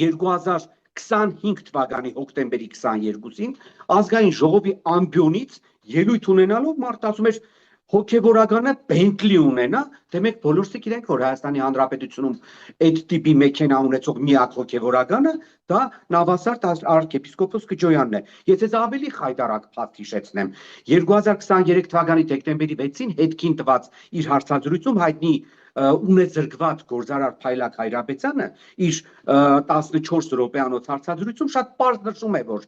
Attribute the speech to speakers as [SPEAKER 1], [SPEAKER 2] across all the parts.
[SPEAKER 1] 2025 թվականի հոկտեմբերի 22-ին ազգային ժողովի ամբիոնից ելույթ ունենալով մարդ ասում էր հոգևորականը Bentley ունենա, դե մենք բոլորս գիտենք, որ Հայաստանի Հանրապետությունում այդ տիպի մեքենա ունեցող միակ հոգևորականը դա Նավասարդ arczepiskopos Կջոյանն է։ Ես ես ավելի խայտարակ փաստ հիշեցնեմ։ 2023 թվականի դեկտեմբերի 6-ին հետքին տված իր հարցազրույցում հայտնի ունեզրկված գործարար Փայլակ Հայրապետյանը իր 14 րոպեանոց հարցազրույցում շատ պարզ նշում է, որ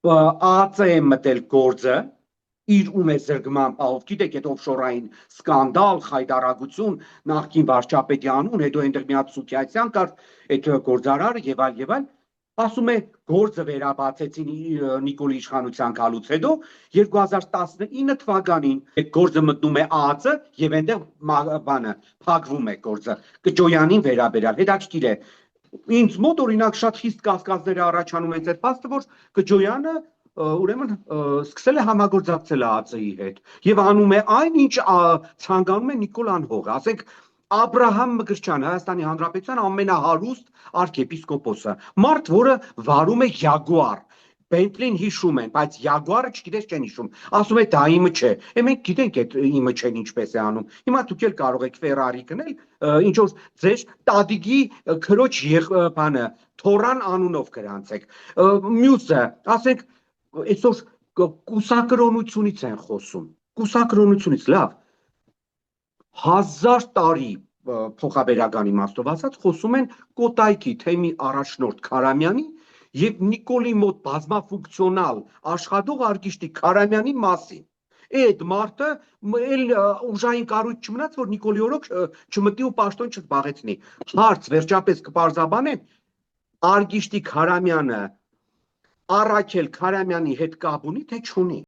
[SPEAKER 1] ԱԱԾ-ը մտել գործը իր ունեզրկման պահով, գիտեք, այդ օֆշորային սկանդալ, խայտարակություն, նախկին վարչապետի անուն, հետո այնտեղ մի հատ Սուքիասյան կար, այդ գործարարը եւ այլ, ասում է գործը վերաբացեցին Նիկոլի իշխանության գալուց հետո 2019 թվականին այդ գործը մտնում է ԱԱԾ եւ այնտեղ բանը փակվում է գործը Կջոյանին վերաբերյալ հետաքրքիր է ինձ մոտ օրինակ շատ խիստ կասկածներ առաջանում են այդ փաստը որ Կջոյանը ուրեմն սկսել է համագործակցել ԱԱԾ-ի հետ եւ անում է այն ինչ ցանկանում է Նիկոլ Անհողը ասենք Աբրահամ Մկրտչյան Հայաստանի Հանրապետության ամենահարուստ arczepiskopos-ը մարդ որը վարում է Jaguar Bentley-ին հիշում են բայց Jaguar-ը չգիտես չեն հիշում ասում է դա իմը չէ մենք գիտենք այդ իմը չեն ինչպես է անում հիմա դուք էլ կարող եք Ferrari գնել ինչ որ ձեր տատիկի քրոջ բանը Թորան անունով գրանցեք մյուսը ասենք այսօր կուսակրոնությունից են խոսում կուսակրոնությունից լավ 1000 տարի փոխաբերական իմաստով ասած խոսում են Կոտայքի թեմի առաջնորդ Քարամյանի եւ Նիկոլի մոտ բազմաֆունկցիոնալ աշխատող արգիշտի Քարամյանի մասին այդ մարդը էլ ուժային կառույց չմնաց որ Նիկոլի օրոք չմտնի ու պաշտոն չզբաղեցնի հարց վերջապես կպարզաբանեն արգիշտի Քարամյանը Առաքել Քարամյանի հետ կապ ունի թե չունի